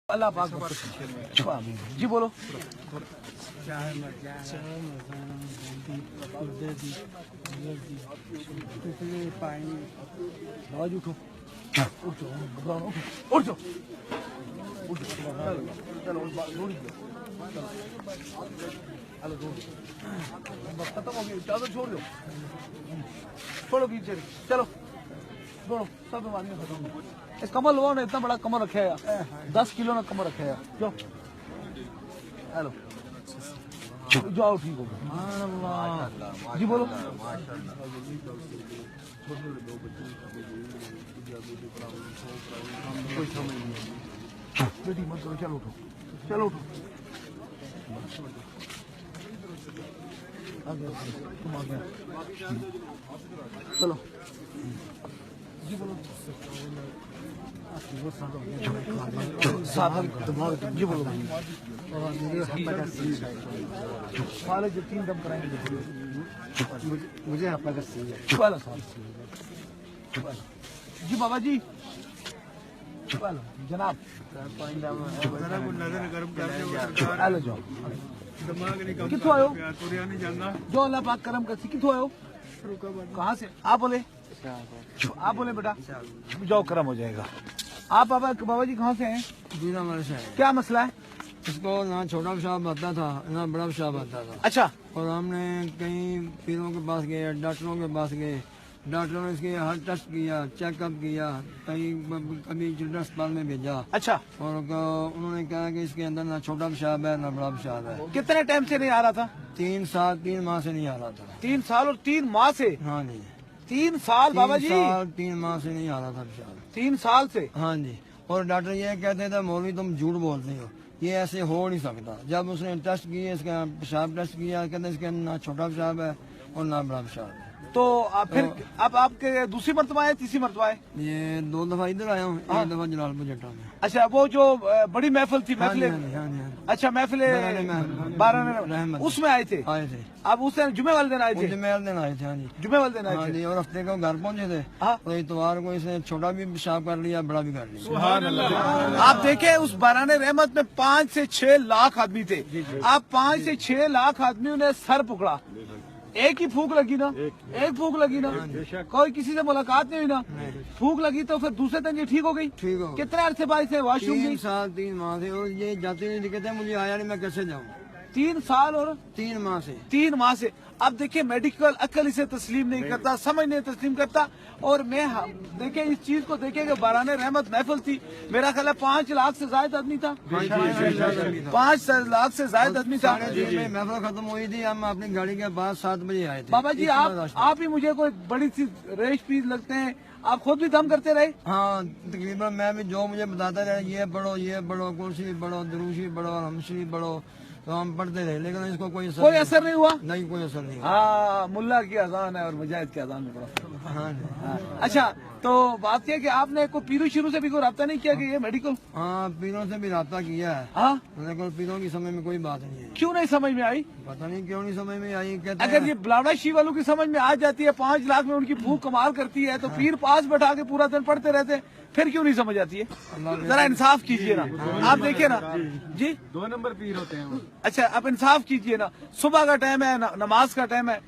اللہ پاک جی بولو آواز اٹھو اٹھو ختم ہو گئی چادر چھوڑ دو چھوڑو پیچھے چلو چھوڑو سب بیماریاں ختم ہو اس کمل لوگوں نے اتنا بڑا کمر رکھا ہے 10 کلو کا کمر رکھا ہے جو ہیلو جاؤ ٹھیک ہو گیا جی بولو بیٹی مت کرو چلو اٹھو چلو اٹھو تم آ گیا چلو جی بولو جی بولو والے جو 3 دم کرائیں گے مجھے جی بابا جی جناب کتوں آئے ہو جو اللہ پاک کرم کرسی کتوں آئے ہو کہاں سے آپ بولے بیٹا جاؤ کرم ہو جائے گا آپ بابا جی کہاں سے ہیں کیا مسئلہ ہے اس کو نہ چھوٹا پیشاب آتا تھا نہ بڑا پیشاب آتا تھا اچھا اور ہم نے کئی پیروں کے پاس گئے ڈاکٹروں کے پاس گئے ڈاکٹروں نے اس کے ہر ٹیسٹ کیا چیک اپ کیا کبھی چلڈرن اسپتال میں بھیجا اچھا اور انہوں نے کہا کہ اس کے اندر نہ چھوٹا پیشاب ہے نہ بڑا پیشاب ہے کتنے ٹائم سے نہیں آ رہا تھا 3 ماہ سے نہیں آ رہا تھا 3 سال اور 3 ماہ سے ہاں جی 3 سال بابا جی 3 ماہ سے نہیں آ رہا تھا پیشاب 3 سال سے ہاں جی اور ڈاکٹر یہ کہتے تھے مولوی تم جھوٹ بولتے ہو یہ ایسے ہو نہیں سکتا جب اس نے ٹیسٹ کیے اس کا پیشاب ٹیسٹ کیا کہتے ہیں اس کے نہ چھوٹا پیشاب ہے اور نہ بڑا پیشاب ہے تو پھر اب آپ کے دوسری مرتبہ ہے تیسری مرتبہ ہے یہ 2 دفعہ ادھر آیا ہوں 1 دفعہ جلال پور جٹا میں اچھا وہ جو بڑی محفل تھی محفل اچھا محفل رحمت اس میں آئے تھے اب اس دن جمعے والے دن آئے تھے جمعے والے دن آئے تھے ہاں جی جمعے والے دن آئے ہاں تھے جی اور ہفتے کو گھر پہنچے تھے اور اتوار کو اس نے چھوٹا بھی پیشاب کر لیا بڑا بھی کر لیا سبحان اللہ آپ دیکھیں اس باران رحمت میں 5 سے 6 لاکھ آدمی تھے آپ 5 سے 6 لاکھ آدمیوں نے سر پکڑا ایک ہی پھونک لگی نا ایک پھونک لگی نا کوئی کسی سے ملاقات نہیں ہوئی نا پھونک لگی تو پھر دوسرے دن یہ ٹھیک ہو گئی کتنے عرصے بعد سے واش روم 3 سال 3 ماہ سے اور یہ جاتے نہیں دکھتے مجھے آیا نہیں میں کیسے جاؤں 3 سال اور 3 ماہ سے 3 ماہ سے اب دیکھیں میڈیکل عقل اسے تسلیم نہیں کرتا سمجھ نہیں تسلیم کرتا اور میں دیکھیں اس چیز کو دیکھیں کہ باران رحمت محفل تھی میرا خیال ہے 5 لاکھ سے زائد آدمی تھا 5 لاکھ سے زائد آدمی تھا محفل ختم ہوئی تھی ہم اپنی گاڑی کے بعد 7 بجے آئے تھے بابا جی آپ ہی مجھے کوئی بڑی سی ریش پیس لگتے ہیں آپ خود بھی دم کرتے رہے ہاں تقریباً میں بھی جو مجھے بتاتا رہا یہ پڑھو کرسی پڑھو دروشی پڑھو ہمشری پڑھو تو ہم پڑھتے رہے لیکن اس کو کوئی اثر نہیں ہوا نہیں کوئی اثر نہیں ہاں ملا کی اذان ہے اور مجاہد کی اذان میں پڑا ہاں اچھا تو بات یہ کہ آپ نے کوئی پیرو شروع سے بھی کوئی رابطہ نہیں کیا کہ یہ میڈیکل ہاں پیروں سے بھی رابطہ کیا ہے ہاں لیکن پیروں کی سمجھ میں کوئی بات نہیں ہے کیوں نہیں سمجھ میں آئی پتہ نہیں کیوں نہیں سمجھ میں آئی کہتے اگر یہ بلاوڑا شی والوں کی سمجھ میں آ جاتی ہے 5 لاکھ میں ان کی بھوک کمال کرتی ہے تو پیر پاس بیٹھا کے پورا دن پڑھتے رہتے پھر کیوں نہیں سمجھ آتی ہے ذرا انصاف کیجئے نا آپ دیکھیں نا جی 2 نمبر پیر ہوتے ہیں اچھا اب انصاف کیجئے نا صبح کا ٹائم ہے نماز کا ٹائم ہے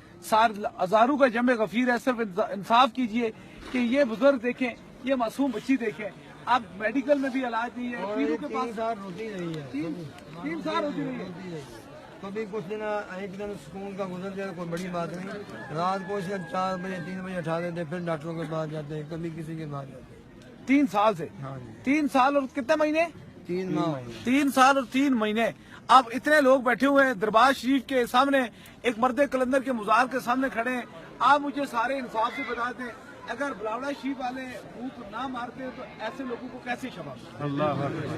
ہزاروں کا جمع غفیر ہے صرف انصاف کیجئے کہ یہ بزرگ دیکھیں یہ معصوم بچی دیکھیں اب میڈیکل میں بھی علاج نہیں ہے پیروں کے پاس 3 سال ہوتی رہی ہے 3 سال ہوتی رہی ہے کبھی کچھ دن ایک دن سکون کا گزر جائے کوئی بڑی بات نہیں رات کو اسے 4 بجے 3 بجے اٹھا دیتے پھر ڈاکٹروں کے پاس جاتے ہیں کبھی کسی کے پاس جاتے 3 سال سے 3 سال اور کتنے مہینے 3 ماہ 3 سال اور 3 مہینے اب اتنے لوگ بیٹھے ہوئے ہیں دربار شریف کے سامنے ایک مرد کلندر کے مزار کے سامنے کھڑے ہیں آپ مجھے سارے انصاف سے بتا دیں اگر بلاوڑا شریف والے بھوک نہ مارتے تو ایسے لوگوں کو کیسے شفا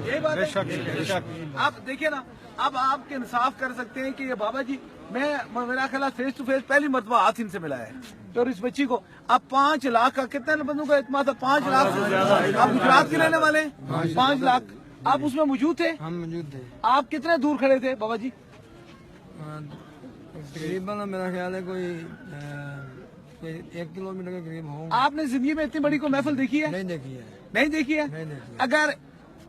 یہ بات ہے آپ دیکھیں نا اب آپ کے انصاف کر سکتے ہیں کہ یہ بابا جی میرا خیال فیس ٹو فیس پہلی مرتبہ ہاتھ ان سے ملا ہے اور اس بچی کو اب 5 لاکھ کا کتنے بندوں کا اعتماد تھا 5 لاکھ آپ گجرات کے رہنے والے ہیں 5 لاکھ آپ اس میں موجود تھے ہم موجود تھے آپ کتنے دور کھڑے تھے بابا جی تقریباً میرا خیال ہے کوئی 1 کلومیٹر کے قریب ہوں آپ نے زندگی میں اتنی بڑی کوئی محفل دیکھی ہے نہیں دیکھی ہے نہیں دیکھی ہے اگر